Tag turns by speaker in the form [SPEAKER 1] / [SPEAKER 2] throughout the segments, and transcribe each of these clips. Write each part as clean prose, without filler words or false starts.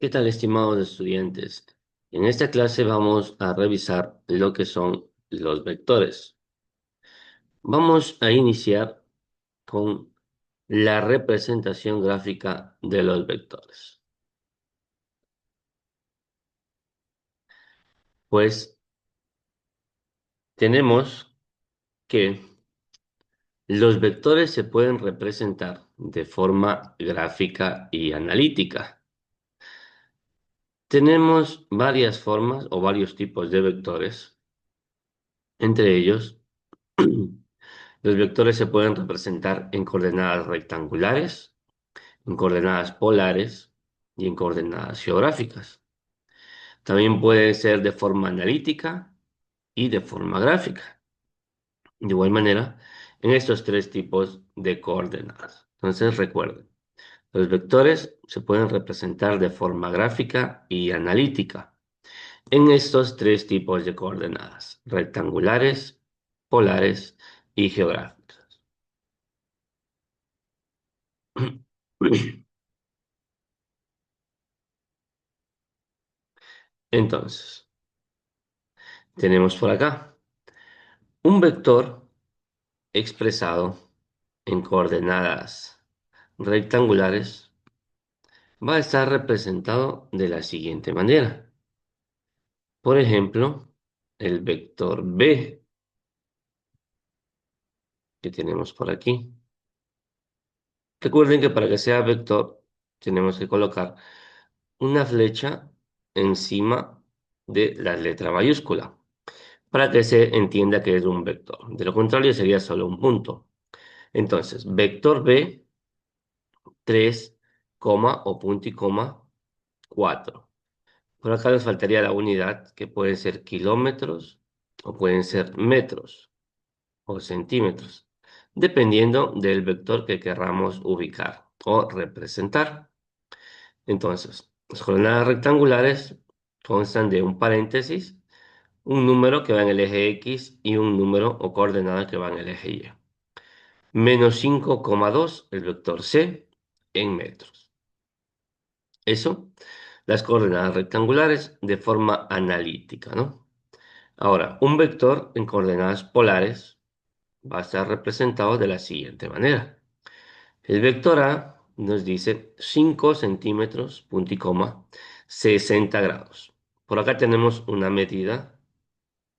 [SPEAKER 1] ¿Qué tal, estimados estudiantes? En esta clase vamos a revisar lo que son los vectores. Vamos a iniciar con la representación gráfica de los vectores. Pues tenemos que los vectores se pueden representar de forma gráfica y analítica. Tenemos varias formas o varios tipos de vectores. Entre ellos, los vectores se pueden representar en coordenadas rectangulares, en coordenadas polares y en coordenadas geográficas. También puede ser de forma analítica y de forma gráfica. De igual manera, en estos tres tipos de coordenadas. Entonces, recuerden, los vectores se pueden representar de forma gráfica y analítica en estos tres tipos de coordenadas: rectangulares, polares y geográficas. Entonces, tenemos por acá un vector expresado en coordenadas rectangulares va a estar representado de la siguiente manera. Por ejemplo, el vector B que tenemos por aquí. Recuerden que para que sea vector tenemos que colocar una flecha encima de la letra mayúscula para que se entienda que es un vector. De lo contrario sería solo un punto. Entonces, vector B, 3, coma o punto y coma, 4. Por acá les faltaría la unidad, que pueden ser kilómetros o pueden ser metros o centímetros, dependiendo del vector que querramos ubicar o representar. Entonces, las coordenadas rectangulares constan de un paréntesis, un número que va en el eje X y un número o coordenada que va en el eje Y. Menos 5,2 el vector C en metros. Eso, las coordenadas rectangulares de forma analítica, ¿no? Ahora, un vector en coordenadas polares va a estar representado de la siguiente manera. El vector A nos dice 5 centímetros, punto y coma, 60 grados. Por acá tenemos una medida,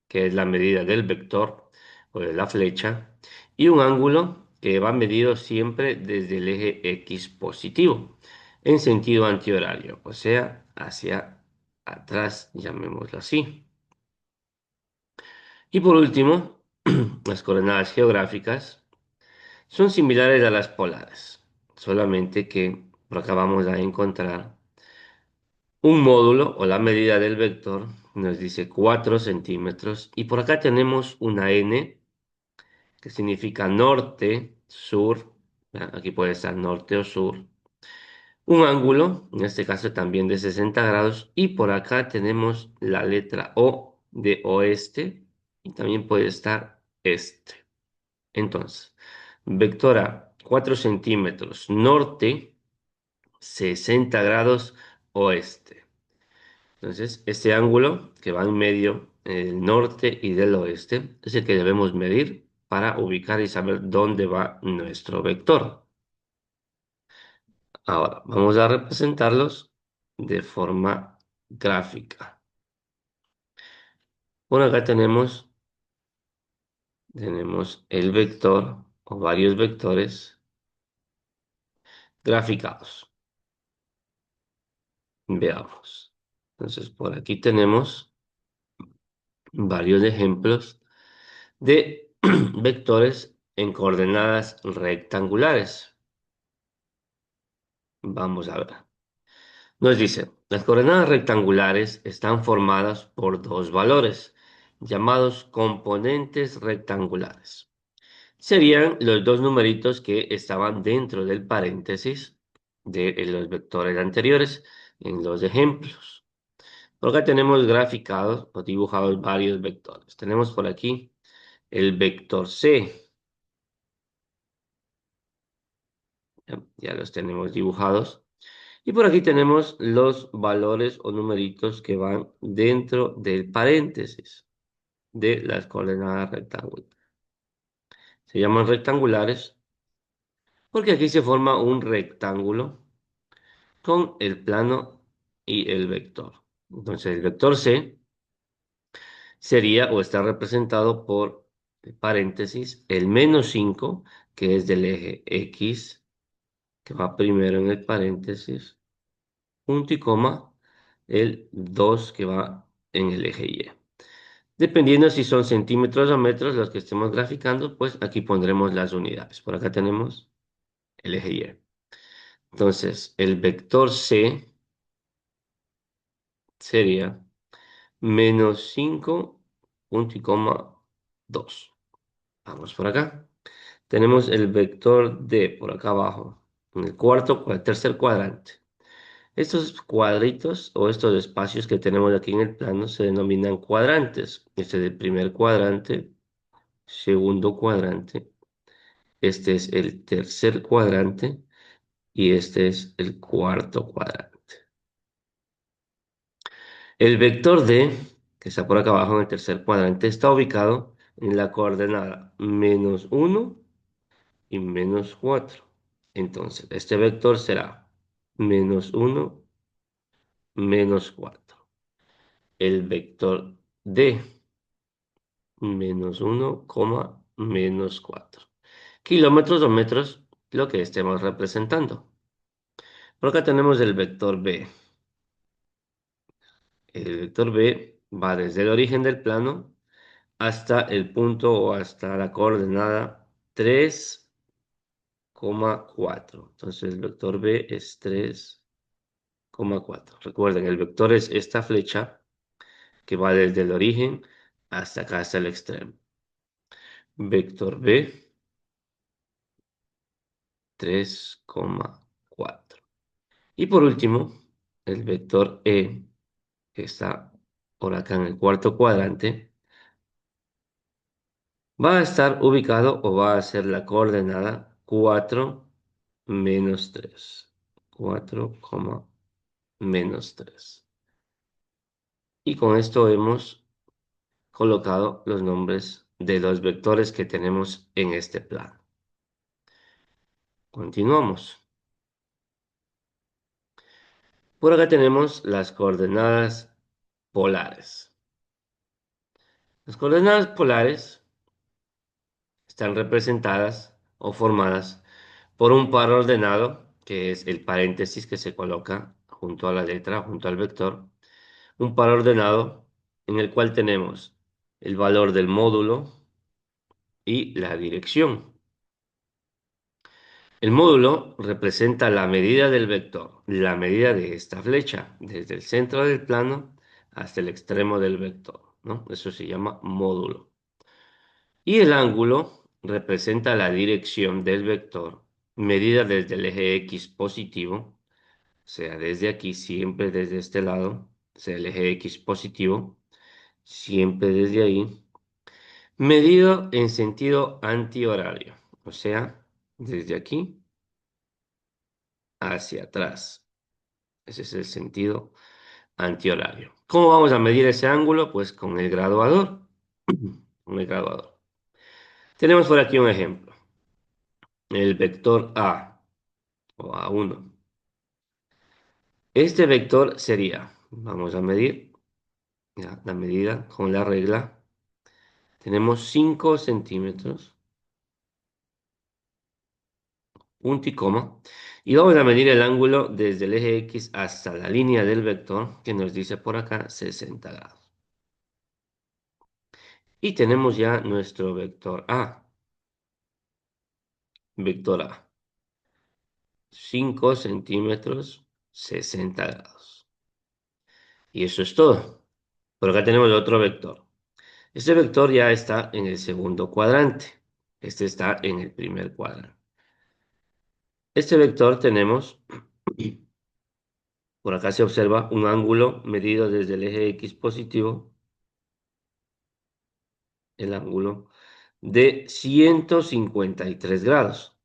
[SPEAKER 1] que es la medida del vector o de la flecha, y un ángulo que va medido siempre desde el eje X positivo, en sentido antihorario, o sea, hacia atrás, llamémoslo así. Y por último, las coordenadas geográficas son similares a las polares, solamente que por acá vamos a encontrar un módulo o la medida del vector, nos dice 4 centímetros, y por acá tenemos una n que significa norte, sur, ¿verdad? Aquí puede estar norte o sur, un ángulo, en este caso también de 60 grados, y por acá tenemos la letra O de oeste, y también puede estar este. Entonces, vector A, 4 centímetros norte, 60 grados oeste. Entonces, este ángulo que va en medio del norte y del oeste es el que debemos medir para ubicar y saber dónde va nuestro vector. Ahora, vamos a representarlos de forma gráfica. Por acá tenemos el vector o varios vectores graficados. Veamos. Entonces, por aquí tenemos varios ejemplos de vectores en coordenadas rectangulares. Vamos a ver. Nos dice, las coordenadas rectangulares están formadas por dos valores, llamados componentes rectangulares. Serían los dos numeritos que estaban dentro del paréntesis de los vectores anteriores en los ejemplos. Por acá tenemos graficados o dibujados varios vectores. Tenemos por aquí el vector C. Ya los tenemos dibujados. Y por aquí tenemos los valores o numeritos que van dentro del paréntesis de las coordenadas rectangulares. Se llaman rectangulares porque aquí se forma un rectángulo con el plano y el vector. Entonces el vector C sería o está representado por paréntesis el -5 que es del eje X, que va primero en el paréntesis, punto y coma, el 2 que va en el eje Y. Dependiendo si son centímetros o metros los que estemos graficando, pues aquí pondremos las unidades. Por acá tenemos el eje Y. Entonces, el vector C sería -5, punto y coma, 2. Vamos por acá. Tenemos el vector D por acá abajo, en el tercer cuadrante. Estos cuadritos o estos espacios que tenemos aquí en el plano se denominan cuadrantes. Este es el primer cuadrante, segundo cuadrante, este es el tercer cuadrante y este es el cuarto cuadrante. El vector D, que está por acá abajo en el tercer cuadrante, está ubicado en la coordenada -1 y -4. Entonces, este vector será -1, -4. El vector D, -1, -4. Kilómetros o metros, lo que estemos representando. Por acá tenemos el vector B. El vector B va desde el origen del plano hasta el punto o hasta la coordenada 3,4. Entonces el vector B es 3,4. Recuerden, el vector es esta flecha que va desde el origen hasta acá, hasta el extremo. Vector B, 3,4. Y por último, el vector E, que está por acá en el cuarto cuadrante, va a estar ubicado o va a ser la coordenada 4 -3. 4,-3. Y con esto hemos colocado los nombres de los vectores que tenemos en este plano. Continuamos. Por acá tenemos las coordenadas polares. Las coordenadas polares están representadas o formadas por un par ordenado, que es el paréntesis que se coloca junto a la letra, junto al vector, un par ordenado en el cual tenemos el valor del módulo y la dirección. El módulo representa la medida del vector, la medida de esta flecha, desde el centro del plano hasta el extremo del vector, ¿no? Eso se llama módulo. Y el ángulo representa la dirección del vector, medida desde el eje X positivo, o sea, desde aquí, siempre desde este lado, o sea, el eje X positivo, siempre desde ahí, medido en sentido antihorario, o sea, desde aquí hacia atrás. Ese es el sentido antihorario. ¿Cómo vamos a medir ese ángulo? Pues con el graduador. Con el graduador. Tenemos por aquí un ejemplo. El vector A o A1. Este vector sería, vamos a medir ya, la medida con la regla. Tenemos 5 centímetros, punto y coma. Y vamos a medir el ángulo desde el eje X hasta la línea del vector, que nos dice por acá 60 grados. Y tenemos ya nuestro vector A. Vector A. 5 centímetros, 60 grados. Y eso es todo. Por acá tenemos otro vector. Este vector ya está en el segundo cuadrante. Este está en el primer cuadrante. Este vector tenemos, por acá se observa un ángulo medido desde el eje X positivo, el ángulo de 153 grados.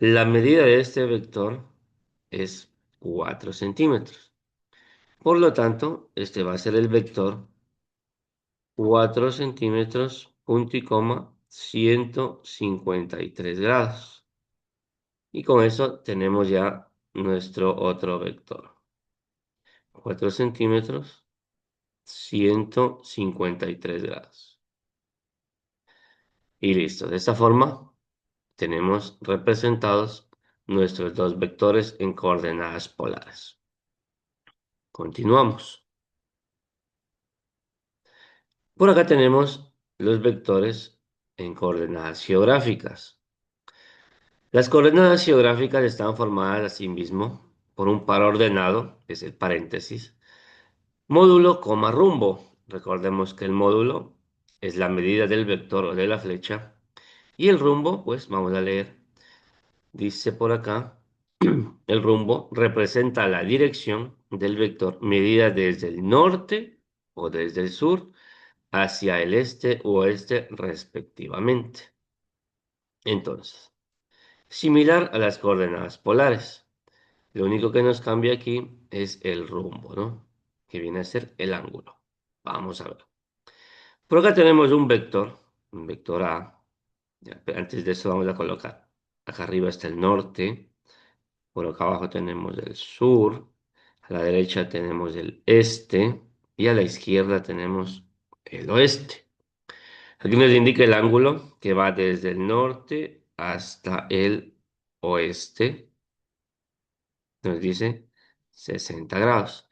[SPEAKER 1] La medida de este vector es 4 centímetros. Por lo tanto, este va a ser el vector 4 centímetros, punto y coma, 153 grados. Y con eso tenemos ya nuestro otro vector. 4 centímetros, 153 grados. Y listo. De esta forma tenemos representados nuestros dos vectores en coordenadas polares. Continuamos. Por acá tenemos los vectores en coordenadas geográficas. Las coordenadas geográficas están formadas asimismo por un par ordenado, que es el paréntesis, módulo, coma, rumbo. Recordemos que el módulo es la medida del vector o de la flecha. Y el rumbo, pues vamos a leer, dice por acá, el rumbo representa la dirección del vector medida desde el norte o desde el sur hacia el este o oeste respectivamente. Entonces, similar a las coordenadas polares, lo único que nos cambia aquí es el rumbo, ¿no? Que viene a ser el ángulo. Vamos a ver. Por acá tenemos un vector A. Ya, pero antes de eso vamos a colocar. Acá arriba está el norte, por acá abajo tenemos el sur, a la derecha tenemos el este y a la izquierda tenemos el oeste. Aquí nos indica el ángulo que va desde el norte hasta el oeste. Nos dice 60 grados.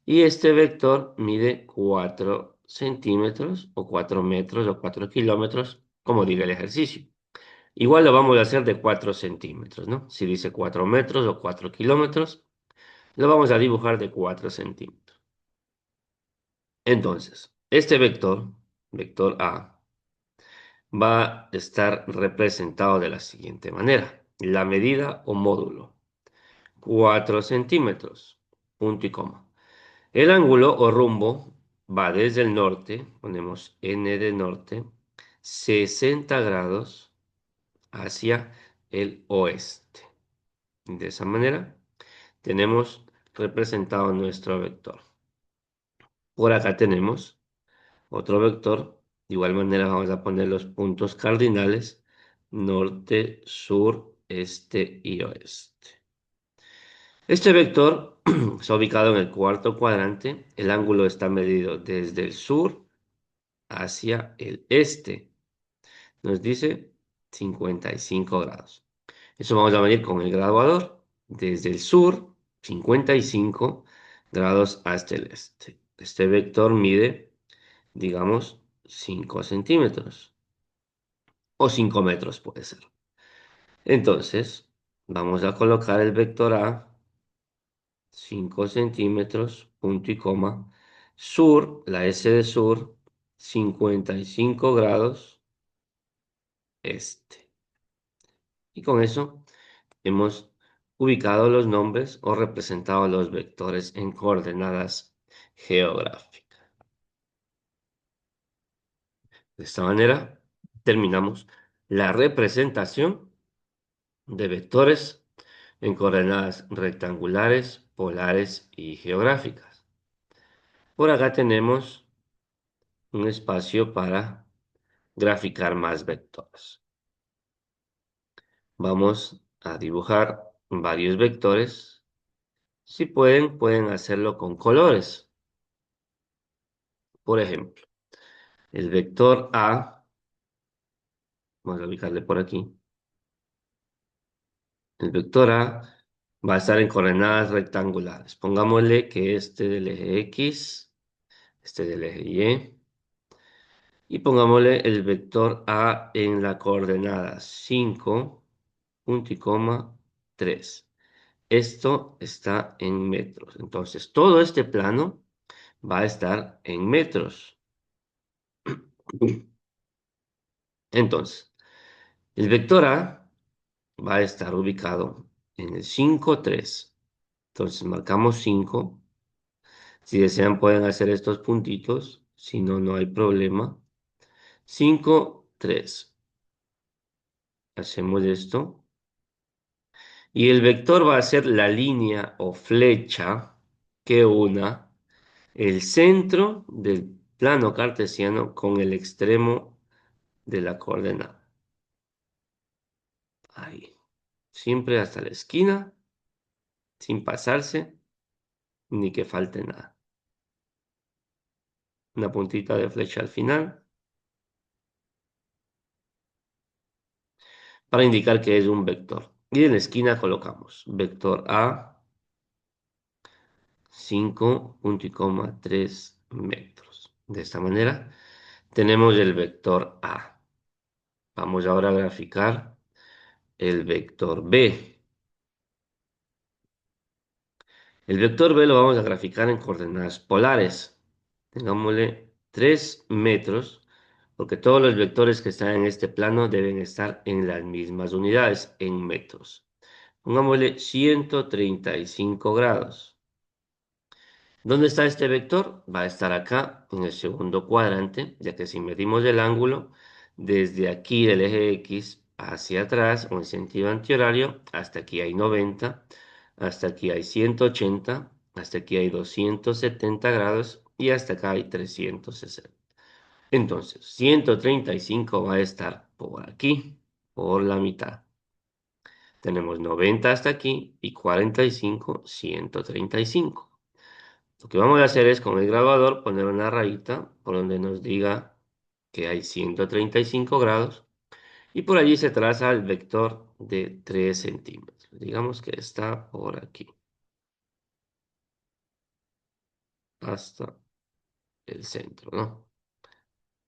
[SPEAKER 1] Y este vector mide 4 centímetros o 4 metros o 4 kilómetros, como diga el ejercicio. Igual lo vamos a hacer de 4 centímetros, ¿no? Si dice 4 metros o 4 kilómetros, lo vamos a dibujar de 4 centímetros. Entonces, este vector, vector A, va a estar representado de la siguiente manera. La medida o módulo, 4 centímetros, punto y coma. El ángulo o rumbo va desde el norte, ponemos N de norte, 60 grados hacia el oeste. De esa manera tenemos representado nuestro vector. Por acá tenemos otro vector. De igual manera vamos a poner los puntos cardinales norte, sur, este y oeste. Este vector está ubicado en el cuarto cuadrante. El ángulo está medido desde el sur hacia el este. Nos dice 55 grados. Eso vamos a medir con el graduador. Desde el sur, 55 grados hasta el este. Este vector mide, digamos, 5 centímetros. O 5 metros puede ser. Entonces, vamos a colocar el vector A, 5 centímetros, punto y coma. Sur, la S de sur, 55 grados este. Y con eso hemos ubicado los nombres o representado los vectores en coordenadas geográficas. De esta manera terminamos la representación de vectores en coordenadas rectangulares, polares y geográficas. Por acá tenemos un espacio para graficar más vectores. Vamos a dibujar varios vectores. Si pueden, pueden hacerlo con colores. Por ejemplo, el vector A, vamos a ubicarle por aquí. El vector A va a estar en coordenadas rectangulares. Pongámosle que este del eje X, este del eje Y. Y pongámosle el vector A en la coordenada 5, punto y coma, 3. Esto está en metros. Entonces, todo este plano va a estar en metros. Entonces, el vector A va a estar ubicado en el 5, 3. Entonces, marcamos 5. Si desean, pueden hacer estos puntitos. Si no, no hay problema. 5, 3. Hacemos esto. Y el vector va a ser la línea o flecha que una el centro del plano cartesiano con el extremo de la coordenada. Ahí. Siempre hasta la esquina, sin pasarse, ni que falte nada. Una puntita de flecha al final para indicar que es un vector. Y en la esquina colocamos vector A, 5,3 metros. De esta manera tenemos el vector A. Vamos ahora a graficar el vector B. El vector B lo vamos a graficar en coordenadas polares. Tengámosle 3 metros, porque todos los vectores que están en este plano deben estar en las mismas unidades, en metros. Pongámosle 135 grados. ¿Dónde está este vector? Va a estar acá en el segundo cuadrante, ya que si medimos el ángulo desde aquí del eje X hacia atrás o en sentido antihorario, hasta aquí hay 90, hasta aquí hay 180, hasta aquí hay 270 grados y hasta acá hay 360. Entonces, 135 va a estar por aquí, por la mitad. Tenemos 90 hasta aquí y 45, 135. Lo que vamos a hacer es con el graduador poner una rayita por donde nos diga que hay 135 grados y por allí se traza el vector de 3 centímetros. Digamos que está por aquí hasta el centro, ¿no?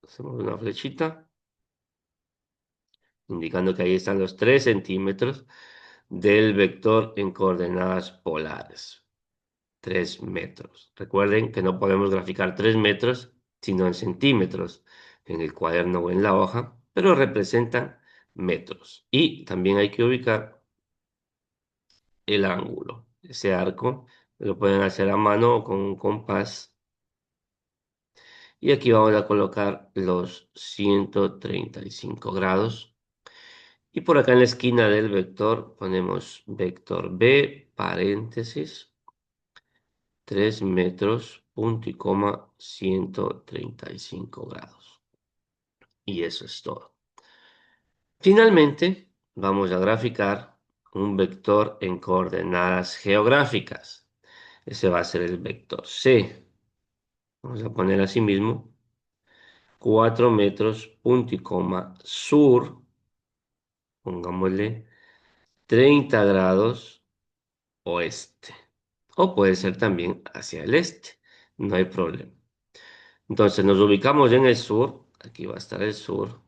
[SPEAKER 1] Hacemos una flechita indicando que ahí están los 3 centímetros del vector en coordenadas polares. 3 metros. Recuerden que no podemos graficar 3 metros, sino en centímetros en el cuaderno o en la hoja, pero representan metros. Y también hay que ubicar el ángulo. Ese arco lo pueden hacer a mano o con un compás. Y aquí vamos a colocar los 135 grados. Y por acá en la esquina del vector ponemos vector B, paréntesis, 3 metros, punto y coma, 135 grados. Y eso es todo. Finalmente, vamos a graficar un vector en coordenadas geográficas. Ese va a ser el vector C. Vamos a poner así mismo 4 metros, punto y coma, sur. Pongámosle 30 grados oeste. O puede ser también hacia el este. No hay problema. Entonces nos ubicamos en el sur, aquí va a estar el sur.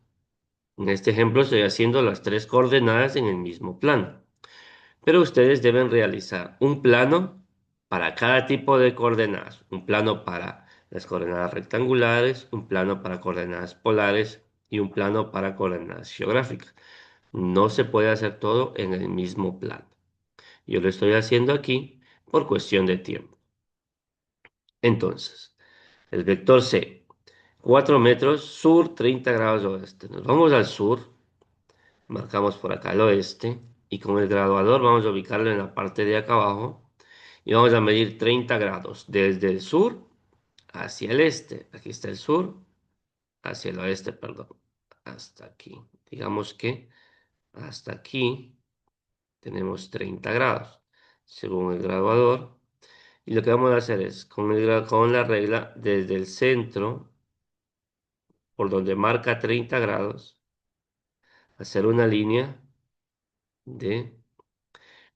[SPEAKER 1] En este ejemplo estoy haciendo las 3 coordenadas en el mismo plano, pero ustedes deben realizar un plano para cada tipo de coordenadas, un plano para las coordenadas rectangulares, un plano para coordenadas polares y un plano para coordenadas geográficas. No se puede hacer todo en el mismo plano. Yo lo estoy haciendo aquí por cuestión de tiempo. Entonces, el vector C. 4 metros, sur, 30 grados oeste. Nos vamos al sur, marcamos por acá el oeste y con el graduador vamos a ubicarlo en la parte de acá abajo y vamos a medir 30 grados desde el sur hacia el este. Aquí está el sur, hacia el oeste, perdón, hasta aquí. Digamos que hasta aquí tenemos 30 grados según el graduador. Y lo que vamos a hacer es con la regla desde el centro, por donde marca 30 grados, hacer una línea de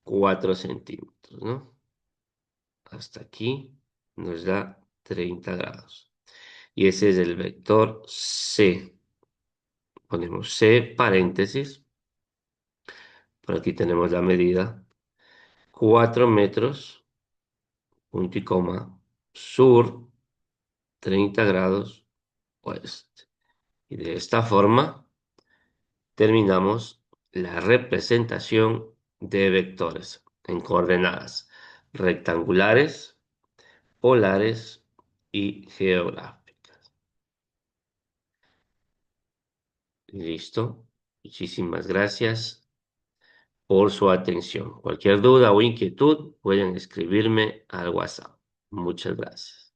[SPEAKER 1] 4 centímetros, ¿no? Hasta aquí nos da 30 grados. Y ese es el vector C. Ponemos C paréntesis. Por aquí tenemos la medida. 4 metros, punto y coma, sur, 30 grados oeste. Y de esta forma terminamos la representación de vectores en coordenadas rectangulares, polares y geográficas. Listo. Muchísimas gracias. por su atención. Cualquier duda o inquietud pueden escribirme al WhatsApp. Muchas gracias.